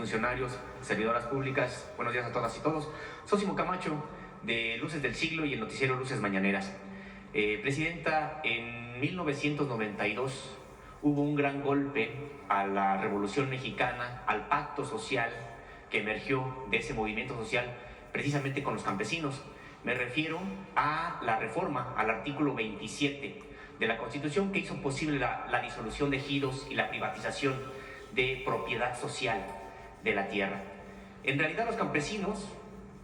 funcionarios, servidoras públicas, buenos días a todas y todos. Sósimo Camacho, de Luces del Siglo y el noticiero Luces Mañaneras. Presidenta, en 1992 hubo un gran golpe a la Revolución Mexicana, al pacto social que emergió de ese movimiento social precisamente con los campesinos. Me refiero a la reforma al artículo 27 de la Constitución que hizo posible la disolución de ejidos y la privatización de propiedad social de la tierra. En realidad los campesinos,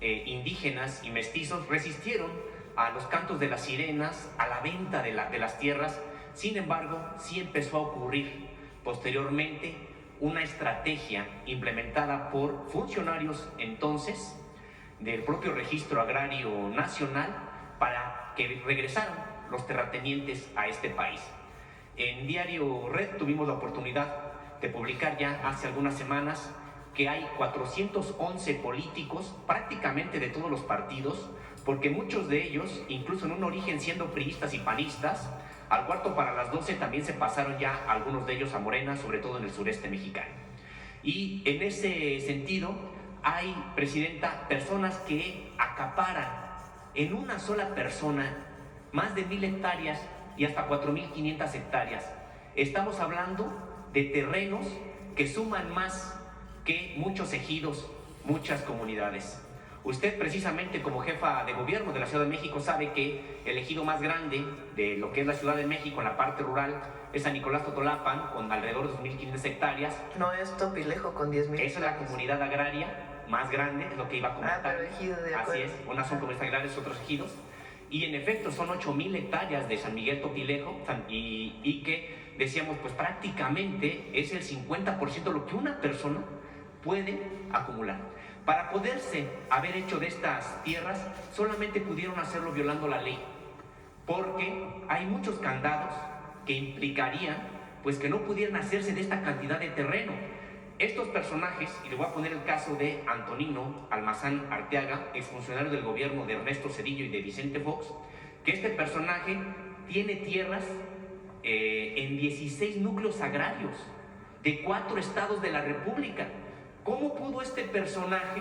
indígenas y mestizos resistieron a los cantos de las sirenas, a la venta de las tierras. Sin embargo, sí empezó a ocurrir posteriormente una estrategia implementada por funcionarios entonces del propio Registro Agrario Nacional para que regresaran los terratenientes a este país. En Diario Red tuvimos la oportunidad de publicar ya hace algunas semanas que hay 411 políticos, prácticamente de todos los partidos, porque muchos de ellos, incluso en un origen siendo priistas y panistas, al cuarto para las 12 también se pasaron ya algunos de ellos a Morena, sobre todo en el sureste mexicano. Y en ese sentido hay, Presidenta, personas que acaparan en una sola persona más de 1,000 hectáreas y hasta 4,500 hectáreas. Estamos hablando de terrenos que suman más que muchos ejidos, muchas comunidades. Usted precisamente como jefa de gobierno de la Ciudad de México sabe que el ejido más grande de lo que es la Ciudad de México en la parte rural es San Nicolás Totolapan, con alrededor de 2,500 hectáreas. No es Topilejo con 10,000 hectáreas. Esa es la comunidad agraria más grande, es lo que iba a comentar. Pero ejido, de acuerdo. Así es, unas son comunidades agrarias, otros ejidos. Y en efecto son 8,000 hectáreas de San Miguel Topilejo y que decíamos pues prácticamente es el 50% de lo que una persona puede acumular. Para poderse haber hecho de estas tierras, solamente pudieron hacerlo violando la ley, porque hay muchos candados que implicarían pues que no pudieran hacerse de esta cantidad de terreno. Estos personajes, y le voy a poner el caso de Antonino Almazán Arteaga, exfuncionario del gobierno de Ernesto Zedillo y de Vicente Fox, que este personaje tiene tierras en 16 núcleos agrarios de 4 estados de la República. ¿Cómo pudo este personaje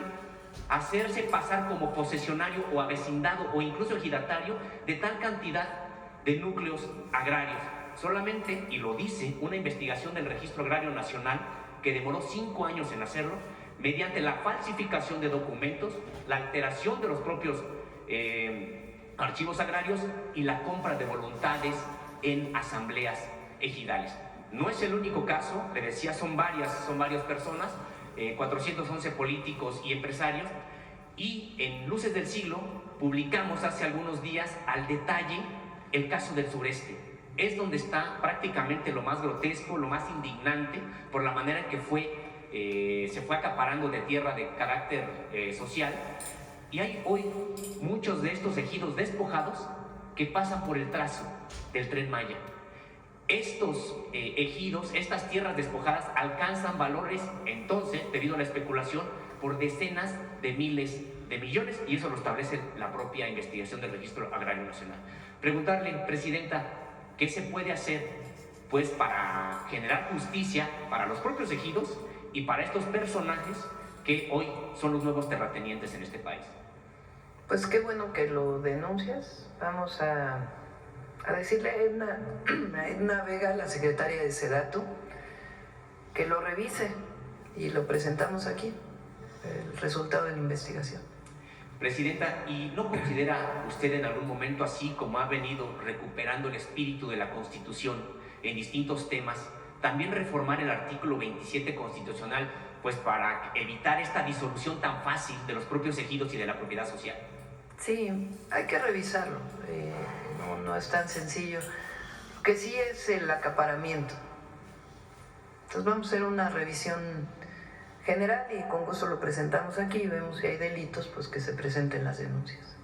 hacerse pasar como posesionario o avecindado o incluso ejidatario de tal cantidad de núcleos agrarios? Solamente, y lo dice una investigación del Registro Agrario Nacional que demoró 5 años en hacerlo, mediante la falsificación de documentos, la alteración de los propios archivos agrarios y la compra de voluntades en asambleas ejidales. No es el único caso, le decía, son varias personas, 411 políticos y empresarios, y en Luces del Siglo publicamos hace algunos días al detalle el caso del sureste. Es donde está prácticamente lo más grotesco, lo más indignante, por la manera en que se fue acaparando de tierra de carácter social. Y hay hoy muchos de estos ejidos despojados que pasan por el trazo del Tren Maya. Estos ejidos, estas tierras despojadas alcanzan valores entonces, debido a la especulación, por decenas de miles de millones, y eso lo establece la propia investigación del Registro Agrario Nacional. Preguntarle, Presidenta, ¿qué se puede hacer pues para generar justicia para los propios ejidos y para estos personajes que hoy son los nuevos terratenientes en este país? Pues qué bueno que lo denuncias. Vamos a decirle a Edna Vega, la secretaria de Sedatu, que lo revise y lo presentamos aquí, el resultado de la investigación. Presidenta, ¿y no considera usted en algún momento, así como ha venido recuperando el espíritu de la Constitución en distintos temas, también reformar el artículo 27 constitucional, pues para evitar esta disolución tan fácil de los propios ejidos y de la propiedad social? Sí, hay que revisarlo, no es tan sencillo, que sí es el acaparamiento. Entonces vamos a hacer una revisión general y con gusto lo presentamos aquí y vemos si hay delitos, pues que se presenten las denuncias.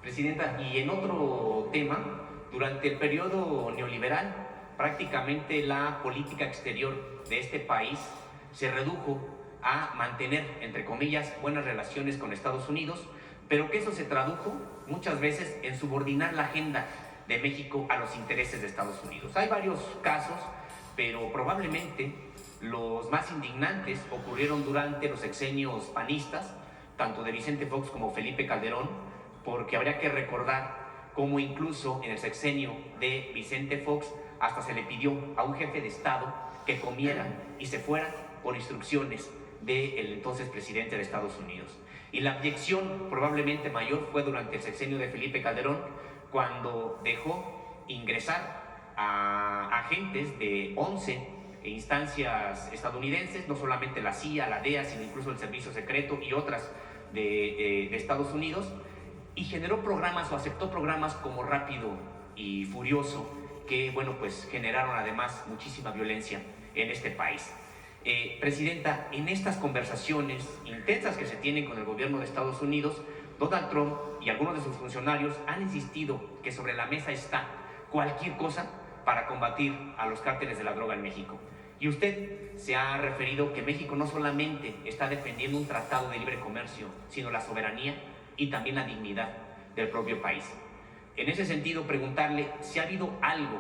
Presidenta, y en otro tema, durante el periodo neoliberal, prácticamente la política exterior de este país se redujo a mantener, entre comillas, buenas relaciones con Estados Unidos, pero que eso se tradujo muchas veces en subordinar la agenda de México a los intereses de Estados Unidos. Hay varios casos, pero probablemente Los más indignantes ocurrieron durante los sexenios panistas, tanto de Vicente Fox como Felipe Calderón, porque habría que recordar cómo incluso en el sexenio de Vicente Fox hasta se le pidió a un jefe de Estado que comiera y se fuera por instrucciones del entonces presidente de Estados Unidos. Y la abyección probablemente mayor fue durante el sexenio de Felipe Calderón, cuando dejó ingresar a agentes de 11 instancias estadounidenses, no solamente la CIA, la DEA, sino incluso el Servicio Secreto y otras de Estados Unidos, y generó programas o aceptó programas como Rápido y Furioso, que bueno, pues generaron además muchísima violencia en este país. Presidenta, en estas conversaciones intensas que se tienen con el gobierno de Estados Unidos, Donald Trump y algunos de sus funcionarios han insistido que sobre la mesa está cualquier cosa para combatir a los cárteles de la droga en México. Y usted se ha referido que México no solamente está defendiendo un tratado de libre comercio, sino la soberanía y también la dignidad del propio país. En ese sentido, preguntarle si ha habido algo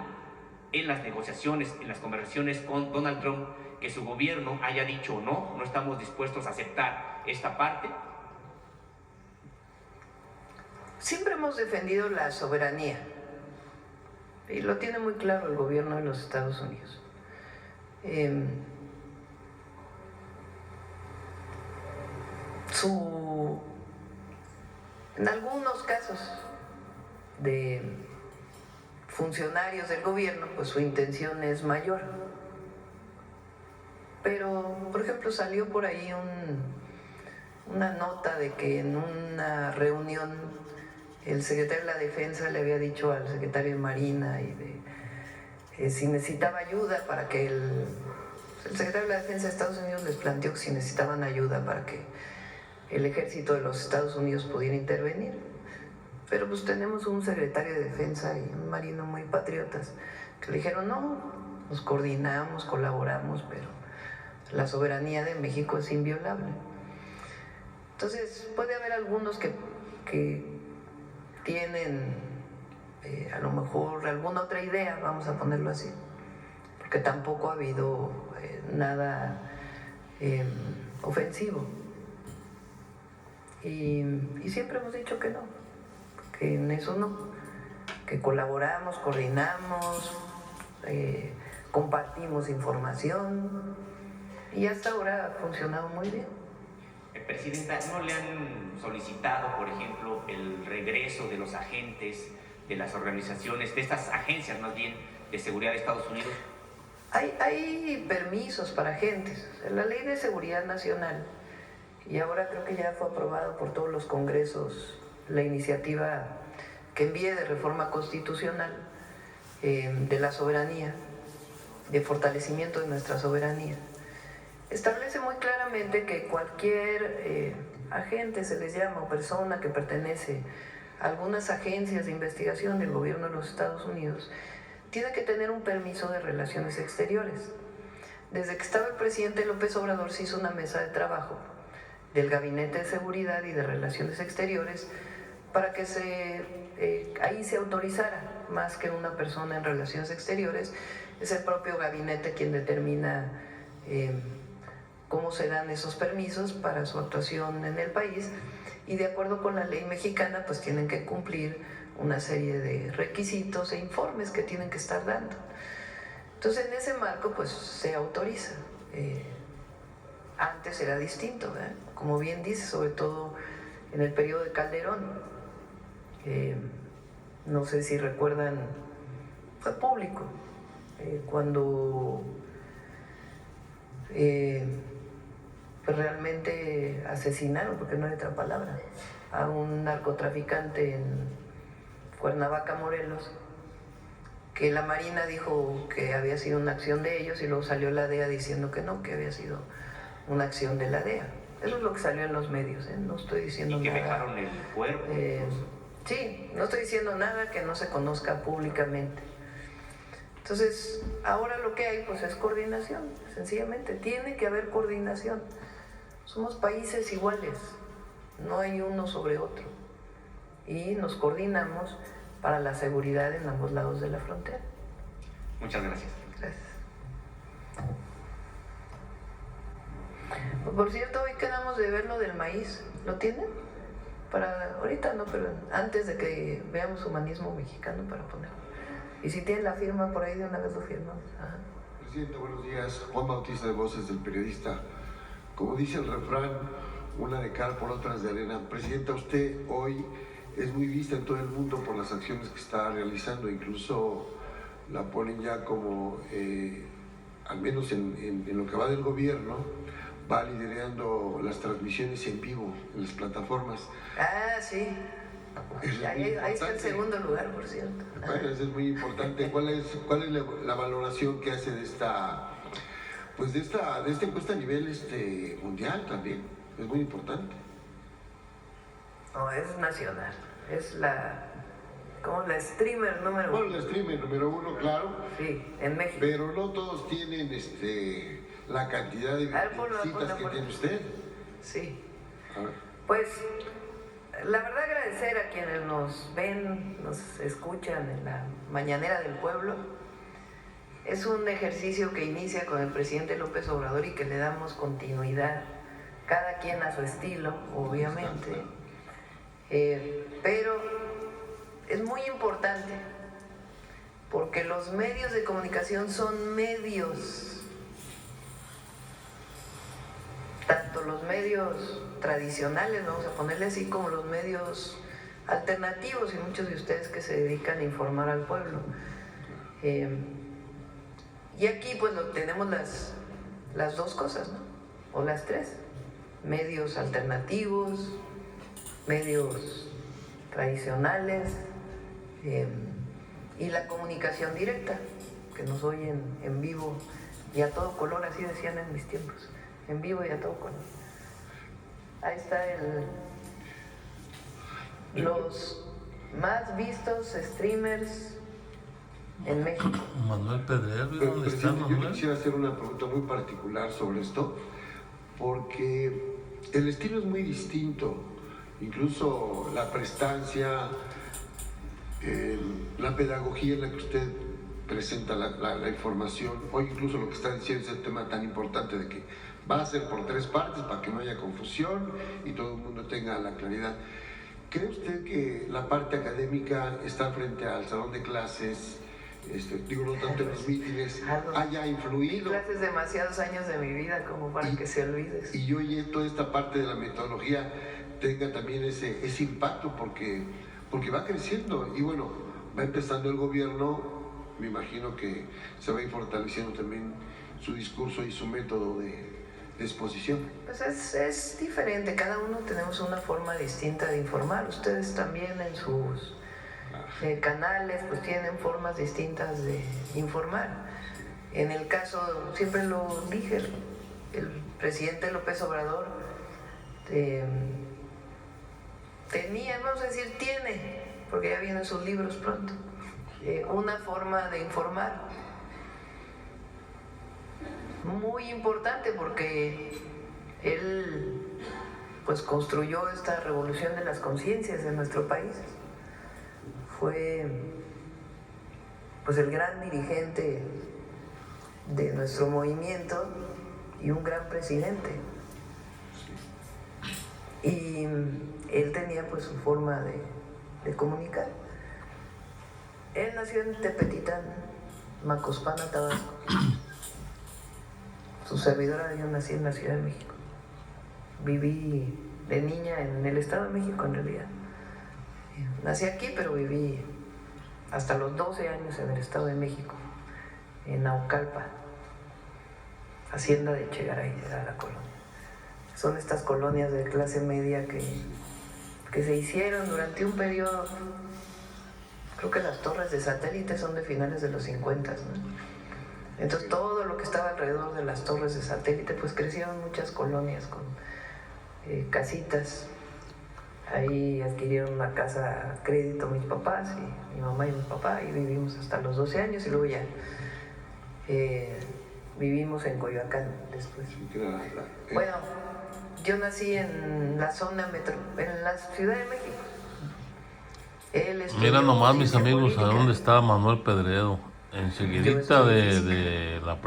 en las negociaciones, en las conversaciones con Donald Trump, que su gobierno haya dicho no estamos dispuestos a aceptar esta parte. Siempre hemos defendido la soberanía y lo tiene muy claro el gobierno de los Estados Unidos. En algunos casos de funcionarios del gobierno, pues su intención es mayor. Pero, por ejemplo, salió por ahí una nota de que en una reunión el secretario de la Defensa le había dicho al secretario de Marina si necesitaba ayuda para que el secretario de la Defensa de Estados Unidos les planteó que si necesitaban ayuda para que el ejército de los Estados Unidos pudiera intervenir. Pero pues tenemos un secretario de Defensa y un marino muy patriotas que le dijeron no, nos coordinamos, colaboramos, pero la soberanía de México es inviolable. Entonces puede haber algunos que tienen a lo mejor alguna otra idea, vamos a ponerlo así, porque tampoco ha habido nada ofensivo. Y siempre hemos dicho que no, que en eso no, que colaboramos, coordinamos, compartimos información y hasta ahora ha funcionado muy bien. Presidenta, ¿no le han solicitado, por ejemplo, el regreso de los agentes de las organizaciones, de estas agencias más bien, de seguridad de Estados Unidos? Hay permisos para agentes. La Ley de Seguridad Nacional, y ahora creo que ya fue aprobado por todos los congresos la iniciativa que envíe de reforma constitucional de la soberanía, de fortalecimiento de nuestra soberanía. Establece muy claramente que cualquier agente, se les llama, o persona que pertenece a algunas agencias de investigación del gobierno de los Estados Unidos, tiene que tener un permiso de relaciones exteriores. Desde que estaba el presidente López Obrador se hizo una mesa de trabajo del Gabinete de Seguridad y de Relaciones Exteriores para que ahí se autorizara, más que una persona en Relaciones Exteriores, es el propio gabinete quien determina cómo se dan esos permisos para su actuación en el país, y de acuerdo con la ley mexicana pues tienen que cumplir una serie de requisitos e informes que tienen que estar dando. Entonces en ese marco pues se autoriza. Antes era distinto, ¿verdad? Como bien dice, sobre todo en el periodo de Calderón. No sé si recuerdan, fue público, cuando pues realmente asesinaron, porque no hay otra palabra, a un narcotraficante en Cuernavaca, Morelos, que la Marina dijo que había sido una acción de ellos y luego salió la DEA diciendo que no, que había sido una acción de la DEA. Eso es lo que salió en los medios, no estoy diciendo nada. ¿Y que nada. dejaron el cuerpo? Sí, no estoy diciendo nada que no se conozca públicamente. Entonces, ahora lo que hay pues es coordinación, sencillamente, tiene que haber coordinación. Somos países iguales, no hay uno sobre otro. Y nos coordinamos para la seguridad en ambos lados de la frontera. Muchas gracias. Gracias. Por cierto, hoy quedamos de ver lo del maíz. ¿Lo tienen? Para ahorita no, pero antes de que veamos Humanismo Mexicano para ponerlo. Y si tienen la firma por ahí, de una vez lo firmamos. Ajá. Presidente, buenos días. Juan Bautista de Voces del Periodista. Como dice el refrán, una de cal por otras de arena. Presidenta, usted hoy es muy vista en todo el mundo por las acciones que está realizando, incluso la ponen ya como, al menos en lo que va del gobierno, va liderando las transmisiones en vivo en las plataformas. Ah, sí. Ahí está el segundo lugar, por cierto. Bueno, eso es muy importante. ¿Cuál es la valoración que hace de esta, pues de esta encuesta a nivel mundial también? Es muy importante. No, es nacional. Es la streamer número uno. Bueno, la streamer número uno, claro. Sí, en México. Pero no todos tienen la cantidad de visitas que tiene usted. Sí. A ver. Pues, la verdad agradecer a quienes nos ven, nos escuchan en la Mañanera del Pueblo. Es un ejercicio que inicia con el presidente López Obrador y que le damos continuidad, cada quien a su estilo, obviamente. Pero es muy importante porque los medios de comunicación son medios, tanto los medios tradicionales, vamos a ponerle así, como los medios alternativos y muchos de ustedes que se dedican a informar al pueblo. Y aquí pues tenemos las dos cosas, ¿no? O las tres: medios alternativos, medios tradicionales, y la comunicación directa, que nos oyen en vivo y a todo color, así decían en mis tiempos, en vivo y a todo color. Ahí está los más vistos streamers en México. Manuel Pedrero, ¿y dónde está Presidente, yo Manuel? quisiera hacer una pregunta muy particular sobre esto, porque el estilo es muy distinto, incluso la prestancia, la pedagogía en la que usted presenta la información, o incluso lo que está diciendo ese tema tan importante de que va a ser por tres partes para que no haya confusión y todo el mundo tenga la claridad. ¿Cree usted que la parte académica está frente al salón de clases, no tanto en los mítines, haya influido? Clases demasiados años de mi vida como para que se olvide. Y hoy toda esta parte de la metodología tenga también ese impacto porque va creciendo y bueno, va empezando el gobierno, me imagino que se va a ir fortaleciendo también su discurso y su método de exposición. Pues es diferente, cada uno tenemos una forma distinta de informar. Ustedes también en sus canales pues tienen formas distintas de informar. En el caso, siempre lo dije, el presidente López Obrador tenía, vamos a decir, tiene, porque ya vienen sus libros pronto, una forma de informar muy importante porque él pues construyó esta revolución de las conciencias en nuestro país. Fue pues el gran dirigente de nuestro movimiento y un gran presidente. Y él tenía pues su forma de comunicar. Él nació en Tepetitán, Macospana, Tabasco. Su servidora, yo nací en la Ciudad de México. Viví de niña en el Estado de México, en realidad. Nací aquí, pero viví hasta los 12 años en el Estado de México, en Naucalpa, hacienda de Chegaray, era la colonia. Son estas colonias de clase media que se hicieron durante un periodo. Creo que las torres de satélite son de finales de los 50, ¿no? Entonces todo lo que estaba alrededor de las torres de satélite, pues crecieron muchas colonias con casitas. Ahí adquirieron una casa a crédito mis papás, y mi mamá y mi papá, y vivimos hasta los 12 años y luego ya vivimos en Coyoacán después. Bueno, yo nací en la zona en la Ciudad de México. Mira nomás, mis amigos, a dónde está Manuel Pedrero, enseguidita de la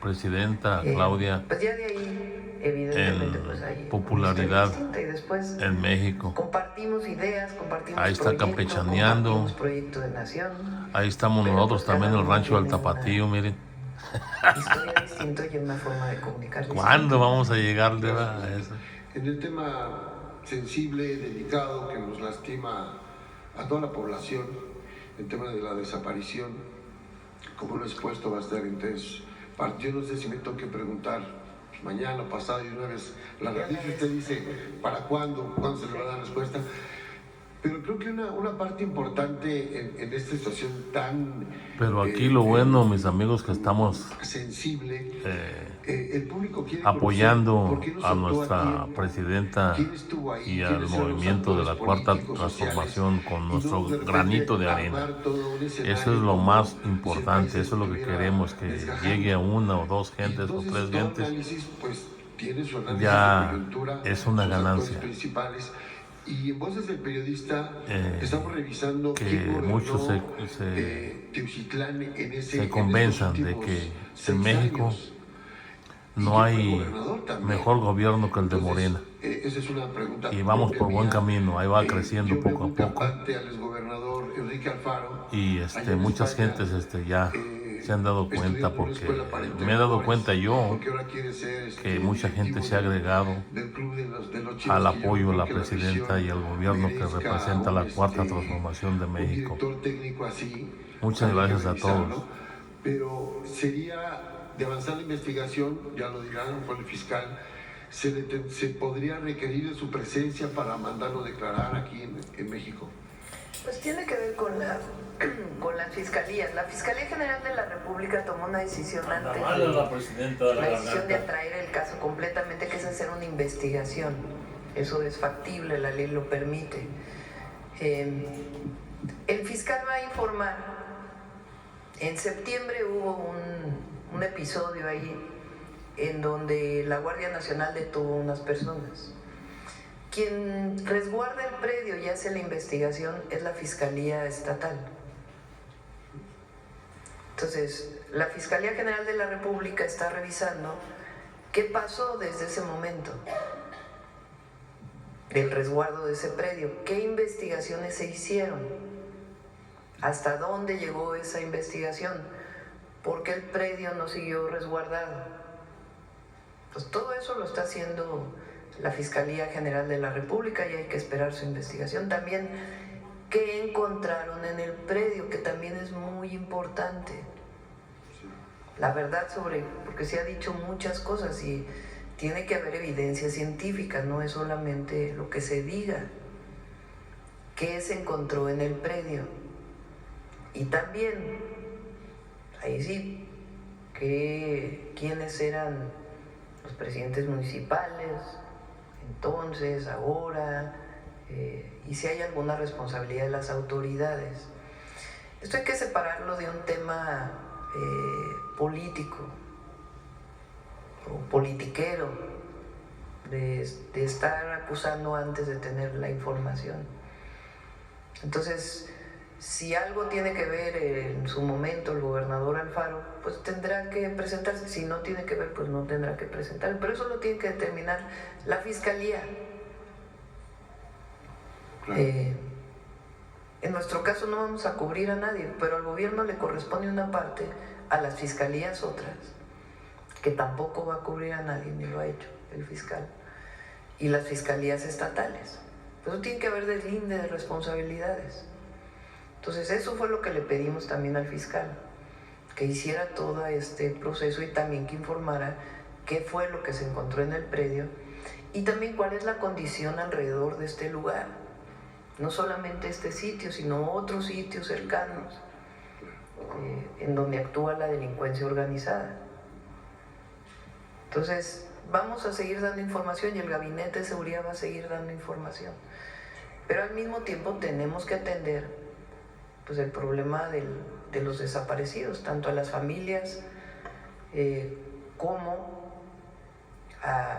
presidenta pues Claudia pues ya de ahí evidentemente en pues hay popularidad una historia distinta, y después en México. compartimos ideas, compartimos Ahí está proyectos, campechaneando. compartimos proyecto de nación, Ahí estamos pero nosotros pues también, cada el uno rancho del tiene Tapatío, miren. una historia distinta y una forma de comunicar distinta. ¿Cuándo vamos a llegar a eso? En el tema sensible, delicado, que nos lastima a toda la población, el tema de la desaparición, como lo he expuesto, va a estar en 3 partes. Yo no sé si me tengo que preguntar mañana o pasado, y una vez la realizo, usted dice, ¿para cuándo? ¿Cuándo se le va a dar respuesta? Pero creo que una parte importante en esta situación tan... Pero aquí lo bueno, mis amigos, que estamos sensible, el público quiere apoyando conocer por qué nos a soltó nuestra tiempo, presidenta quién estuvo ahí, y al quiénes son los movimiento de la actores Cuarta políticos, Transformación sociales, con y nuestro no de repente granito de arena. armar todo un escenario Eso es lo como más si el importante, país eso es lo que estuviera queremos, que desgajando. llegue a 1 o 2 Y gentes o entonces, 3 todo gentes. análisis, pues, tiene su análisis Ya de coyuntura, es una sus ganancia. actores principales. Y en Voces del Periodista estamos revisando que quién gobernó muchos Teucitlán en se convenzan de que en México no hay mejor gobierno que el de Morena. Esa es una pregunta Y vamos por buen camino, ahí va creciendo yo poco a muy poco. campante al exgobernador Enrique Alfaro. Y allá en muchas España, gentes ya se han dado estudió cuenta, en una porque escuela para me he dado entrenadores, cuenta yo porque ahora quiere ser, que mucha gente se ha agregado del club de los al chivos, que yo apoyo a creo la que presidenta afición y al gobierno que merezca representa la un, Cuarta Transformación de un México. director técnico así. Muchas Hay que gracias a revisarlo, todos. pero sería de avanzar la investigación, ya lo dirán por el fiscal, se podría requerir de su presencia para mandarlo declarar aquí en México. Pues tiene que ver con las fiscalías. La Fiscalía General de la República tomó una decisión antes la decisión de atraer el caso completamente, que es hacer una investigación. Eso es factible, la ley lo permite. El fiscal va a informar. En septiembre hubo un episodio ahí en donde la Guardia Nacional detuvo a unas personas. Quien resguarda el predio y hace la investigación es la Fiscalía Estatal. Entonces, la Fiscalía General de la República está revisando qué pasó desde ese momento del resguardo de ese predio, qué investigaciones se hicieron, hasta dónde llegó esa investigación, por qué el predio no siguió resguardado. Pues todo eso lo está haciendo la Fiscalía General de la República y hay que esperar su investigación. También qué encontraron en el predio, que también es muy importante. La verdad porque se ha dicho muchas cosas y tiene que haber evidencia científica, no es solamente lo que se diga. ¿Qué se encontró en el predio? Y también, ahí sí, quiénes eran los presidentes municipales, entonces, ahora, y si hay alguna responsabilidad de las autoridades. Esto hay que separarlo de un tema político o politiquero, de estar acusando antes de tener la información. Entonces, si algo tiene que ver en su momento el gobernador Alfaro, pues tendrá que presentarse. Si no tiene que ver, pues no tendrá que presentarse. Pero eso lo tiene que determinar la Fiscalía. Claro. En nuestro caso no vamos a cubrir a nadie, pero al gobierno le corresponde una parte, a las fiscalías otras, que tampoco va a cubrir a nadie, ni lo ha hecho el fiscal. Y las fiscalías estatales. Pues eso tiene que haber deslinde de responsabilidades. Entonces eso fue lo que le pedimos también al fiscal, que hiciera todo este proceso y también que informara qué fue lo que se encontró en el predio y también cuál es la condición alrededor de este lugar. No solamente este sitio, sino otros sitios cercanos en donde actúa la delincuencia organizada. Entonces vamos a seguir dando información y el Gabinete de Seguridad va a seguir dando información. Pero al mismo tiempo tenemos que atender pues el problema de los desaparecidos, tanto a las familias como a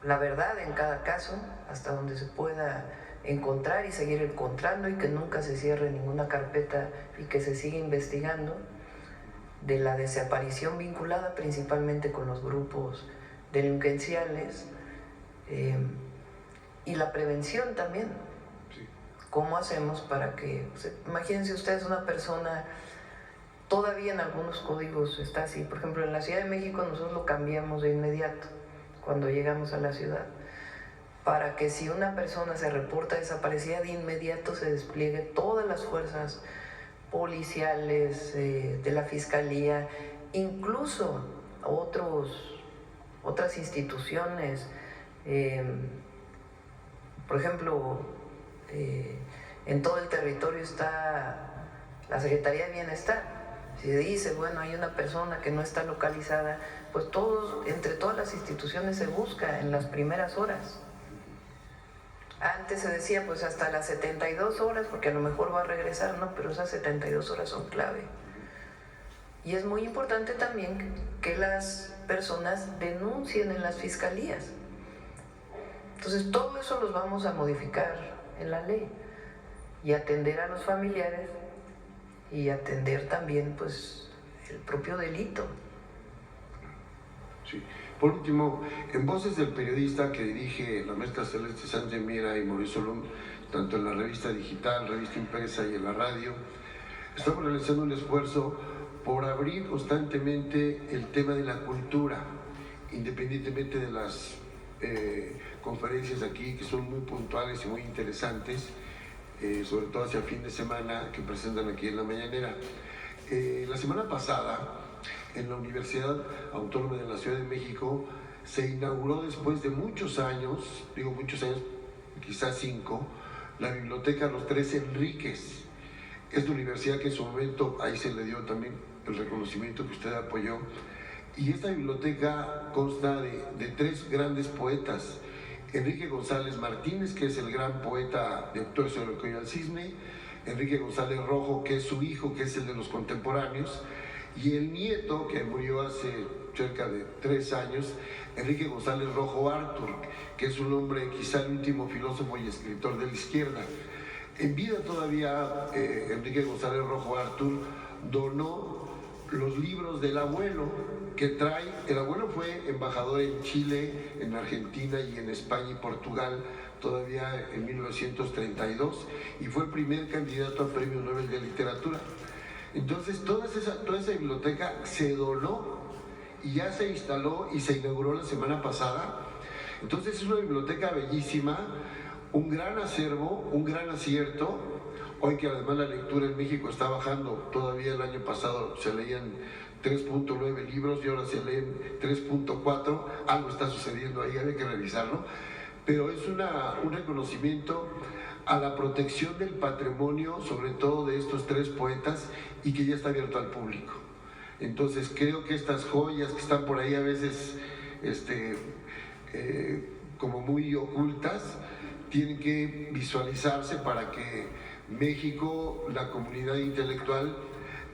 la verdad en cada caso, hasta donde se pueda encontrar y seguir encontrando y que nunca se cierre ninguna carpeta y que se siga investigando de la desaparición vinculada principalmente con los grupos delincuenciales, y la prevención también. Sí. ¿Cómo hacemos para que, imagínense ustedes una persona, todavía en algunos códigos está así, por ejemplo en la Ciudad de México nosotros lo cambiamos de inmediato cuando llegamos a la ciudad, para que si una persona se reporta desaparecida, de inmediato se despliegue todas las fuerzas policiales, de la Fiscalía, incluso otras instituciones, por ejemplo, en todo el territorio está la Secretaría de Bienestar. Si dice, bueno, hay una persona que no está localizada, pues entre todas las instituciones se busca en las primeras horas. Antes se decía pues hasta las 72 horas, porque a lo mejor va a regresar, no, pero esas 72 horas son clave. Y es muy importante también que las personas denuncien en las fiscalías. Entonces todo eso los vamos a modificar en la ley y atender a los familiares y atender también pues el propio delito. Sí. Por último, en Voces del Periodista, que dirige la maestra Celeste Sánchez Miera y Mauricio Lund, tanto en la revista digital, revista impresa y en la radio, estamos realizando un esfuerzo por abrir constantemente el tema de la cultura, independientemente de las conferencias aquí, que son muy puntuales y muy interesantes, sobre todo hacia el fin de semana, que presentan aquí en la mañanera. La semana pasada, en la Universidad Autónoma de la Ciudad de México, se inauguró después de muchos años, digo muchos años, quizás 5, la Biblioteca Los Tres Enríquez. Esta universidad que en su momento, ahí se le dio también el reconocimiento que usted apoyó, y esta biblioteca consta de 3 grandes poetas: Enrique González Martínez, que es el gran poeta de Octavio Sobercoyo al Cisne; Enrique González Rojo, que es su hijo, que es el de los contemporáneos; y el nieto, que murió hace cerca de 3 años, Enrique González Rojo Artur, que es un hombre, quizá el último filósofo y escritor de la izquierda. En vida todavía, Enrique González Rojo Artur donó los libros del abuelo que trae. El abuelo fue embajador en Chile, en Argentina y en España y Portugal, todavía en 1932, y fue el primer candidato al Premio Nobel de Literatura. Entonces toda esa biblioteca se donó y ya se instaló y se inauguró la semana pasada. Entonces es una biblioteca bellísima, un gran acervo, un gran acierto. Hoy que además la lectura en México está bajando, todavía el año pasado se leían 3.9 libros y ahora se leen 3.4, algo está sucediendo ahí, hay que revisarlo, pero es un reconocimiento a la protección del patrimonio, sobre todo de estos 3 poetas, y que ya está abierto al público. Entonces creo que estas joyas que están por ahí a veces como muy ocultas, tienen que visualizarse para que México, la comunidad intelectual,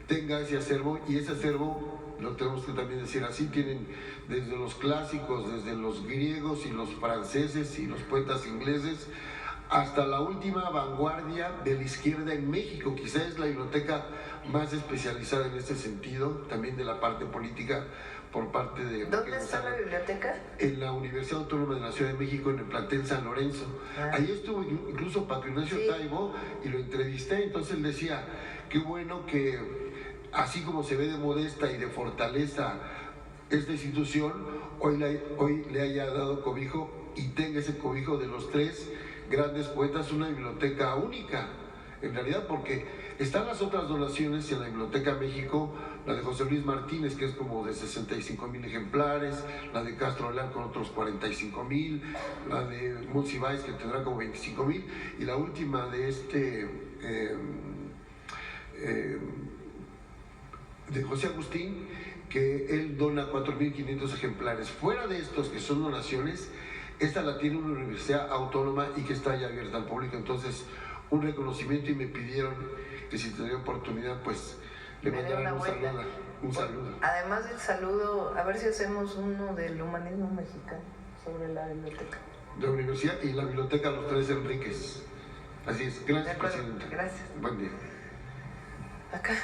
tenga ese acervo, y ese acervo, lo tenemos que también decir así, tienen desde los clásicos, desde los griegos y los franceses y los poetas ingleses, hasta la última vanguardia de la izquierda en México. Quizá es la biblioteca más especializada en este sentido, también de la parte política, por parte de... ¿Dónde está la biblioteca? En la Universidad Autónoma de la Ciudad de México, en el plantel San Lorenzo. Ahí estuvo incluso Paco Ignacio Taibo y lo entrevisté. Entonces él decía, qué bueno que así como se ve de modesta y de fortaleza esta institución, hoy le haya dado cobijo y tenga ese cobijo de los 3 grandes poetas, una biblioteca única, en realidad, porque están las otras donaciones en la Biblioteca México, la de José Luis Martínez, que es como de 65,000 ejemplares, la de Castro Leal con otros 45,000, la de Monsiváis, que tendrá como 25,000, y la última de de José Agustín, que él dona 4,500 ejemplares. Fuera de estos que son donaciones, esta la tiene una universidad autónoma y que está ya abierta al público. Entonces, un reconocimiento, y me pidieron que si tenía oportunidad, pues le mandaran un saludo. Además del saludo, a ver si hacemos uno del humanismo mexicano sobre la biblioteca. De la universidad y la biblioteca Los Tres Enríquez. Así es. Gracias, presidenta. Gracias. Buen día. Acá.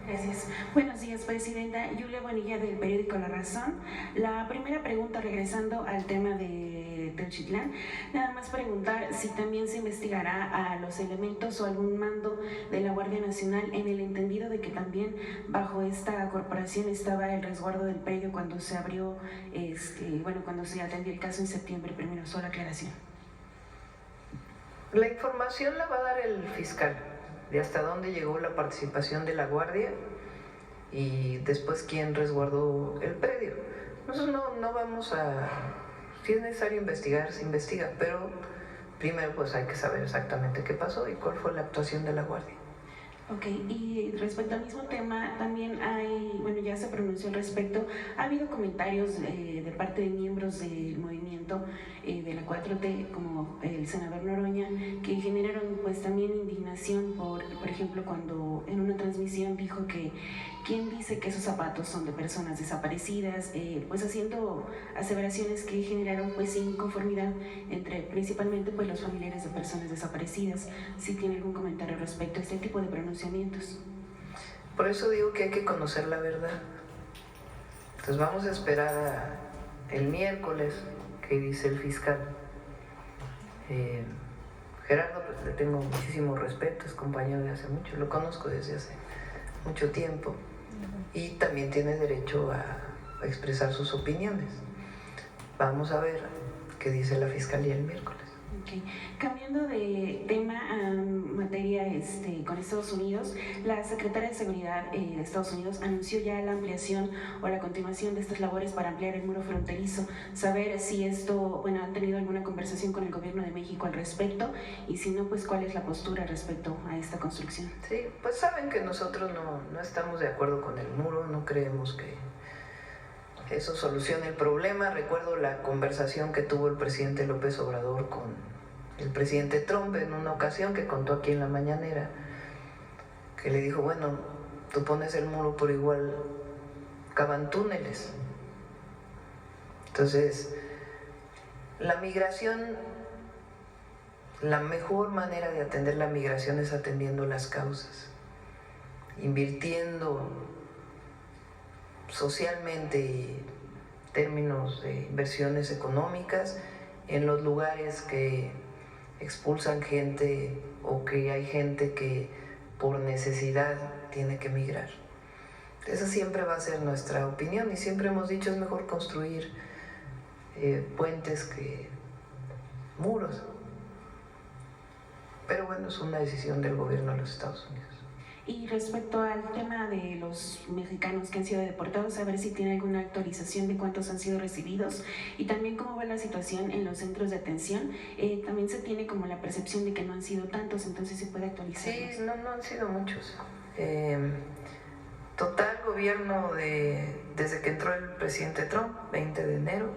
Gracias. Buenos días, Presidenta. Yulia Bonilla, del periódico La Razón. La primera pregunta, regresando al tema de Teuchitlán, nada más preguntar si también se investigará a los elementos o algún mando de la Guardia Nacional, en el entendido de que también bajo esta corporación estaba el resguardo del predio cuando se abrió, cuando se atendió el caso en septiembre. Primero, solo aclaración. La información la va a dar el fiscal, de hasta dónde llegó la participación de la Guardia y después quién resguardó el predio. Nosotros no vamos a... Si es necesario investigar, se investiga, pero primero pues hay que saber exactamente qué pasó y cuál fue la actuación de la Guardia. Ok, y respecto al mismo tema, también ya se pronunció al respecto. Ha habido comentarios de parte de miembros del movimiento de la 4T, como el senador Noroña, que generaron pues también indignación por ejemplo, cuando en una transmisión dijo que ¿quién dice que esos zapatos son de personas desaparecidas? Pues haciendo aseveraciones que generaron pues inconformidad entre principalmente pues los familiares de personas desaparecidas. Si tiene algún comentario respecto a este tipo de pronunciamientos. Por eso digo que hay que conocer la verdad. Entonces vamos a esperar el miércoles que dice el fiscal. Gerardo, pues le tengo muchísimo respeto, es compañero de hace mucho, lo conozco desde hace mucho tiempo y también tiene derecho a expresar sus opiniones. Vamos a ver qué dice la fiscalía el miércoles. Okay. Cambiando de tema a materia con Estados Unidos, la secretaria de Seguridad de Estados Unidos anunció ya la ampliación o la continuación de estas labores para ampliar el muro fronterizo. Saber si esto, han tenido alguna conversación con el gobierno de México al respecto y si no, pues cuál es la postura respecto a esta construcción. Sí, pues saben que nosotros no estamos de acuerdo con el muro, no creemos que eso solucione el problema. Recuerdo la conversación que tuvo el presidente López Obrador con el presidente Trump en una ocasión que contó aquí en la mañanera, que le dijo, bueno, tú pones el muro por igual, cavan túneles. Entonces, la migración, la mejor manera de atender la migración es atendiendo las causas, invirtiendo socialmente y en términos de inversiones económicas en los lugares que expulsan gente o que hay gente que por necesidad tiene que migrar. Esa siempre va a ser nuestra opinión y siempre hemos dicho es mejor construir puentes que muros. Pero bueno, es una decisión del gobierno de los Estados Unidos. Y respecto al tema de los mexicanos que han sido deportados, a ver si tiene alguna actualización de cuántos han sido recibidos y también cómo va la situación en los centros de atención. También se tiene como la percepción de que no han sido tantos, entonces se puede actualizar. Sí, no han sido muchos. Total gobierno desde que entró el presidente Trump, 20 de enero,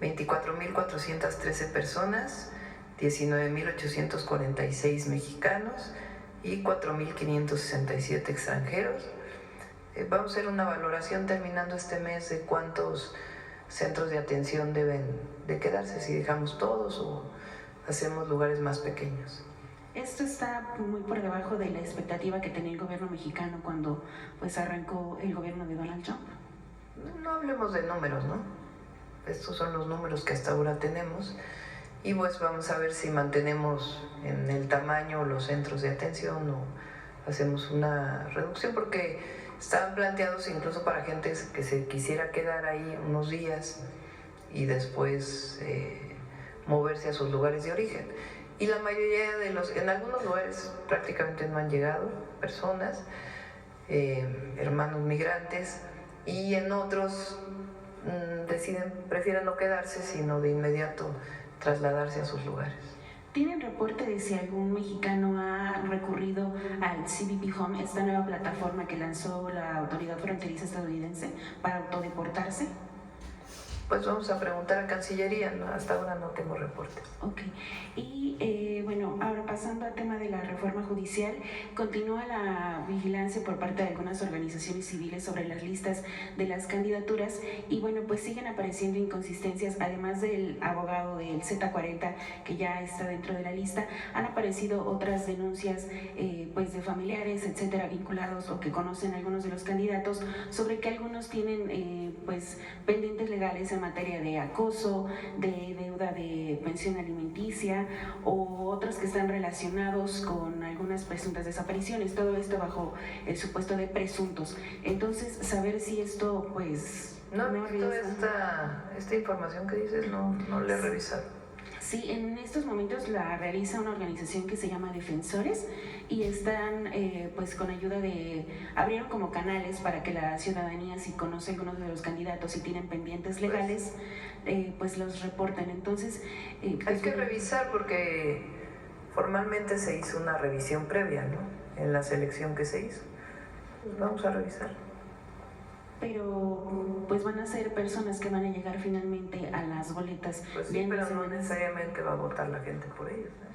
24.413 personas, 19.846 mexicanos y 4.567 extranjeros. Vamos a hacer una valoración terminando este mes de cuántos centros de atención deben de quedarse, si dejamos todos o hacemos lugares más pequeños. Esto está muy por debajo de la expectativa que tenía el gobierno mexicano cuando pues arrancó el gobierno de Donald Trump. No hablemos de números, ¿no? Estos son los números que hasta ahora tenemos. Y pues vamos a ver si mantenemos en el tamaño los centros de atención o hacemos una reducción, porque están planteados incluso para gente que se quisiera quedar ahí unos días y después moverse a sus lugares de origen. Y la mayoría en algunos lugares prácticamente no han llegado personas, hermanos migrantes, y en otros prefieren no quedarse, sino de inmediato trasladarse a sus lugares. ¿Tienen reporte de si algún mexicano ha recurrido al CBP Home, esta nueva plataforma que lanzó la autoridad fronteriza estadounidense para autodeportarse? Pues vamos a preguntar a Cancillería, ¿no? Hasta ahora no tengo reporte. Ok. Y ahora pasando al tema de la reforma judicial, continúa la vigilancia por parte de algunas organizaciones civiles sobre las listas de las candidaturas y bueno, pues siguen apareciendo inconsistencias, además del abogado del Z40 que ya está dentro de la lista, han aparecido otras denuncias pues de familiares, etcétera, vinculados o que conocen algunos de los candidatos sobre que algunos tienen pues pendientes legales en materia de acoso, de deuda de pensión alimenticia o otros que están relacionados con algunas presuntas desapariciones, todo esto bajo el supuesto de presuntos. Entonces, saber si esto pues... No he visto esta información que dices, no la he revisado. Sí, en estos momentos la realiza una organización que se llama Defensores y están pues con ayuda de... abrieron como canales para que la ciudadanía, si conoce algunos de los candidatos y tienen pendientes legales, pues los reporten. Entonces... pues, hay que revisar porque formalmente se hizo una revisión previa, ¿no? En la selección que se hizo. Pues vamos a revisar. Pero pues van a ser personas que van a llegar finalmente a las boletas. Pues sí, pero no necesariamente va a votar la gente por ellos, ¿no?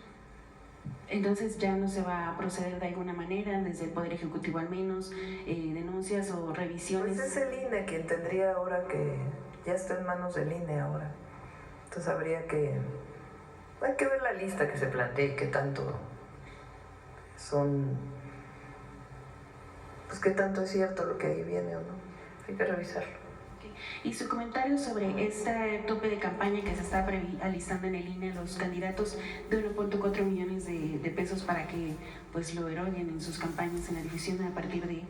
Entonces ya no se va a proceder de alguna manera, desde el Poder Ejecutivo al menos, denuncias o revisiones. Pues es el INE quien tendría ahora que... ya está en manos del INE ahora. Entonces hay que ver la lista que se plantea y qué tanto son... pues qué tanto es cierto lo que ahí viene o no. Hay que revisarlo. Y su comentario sobre este tope de campaña que se está alistando en el INE a los candidatos de 1.4 millones de pesos para que pues lo eroguen en sus campañas en la difusión a partir de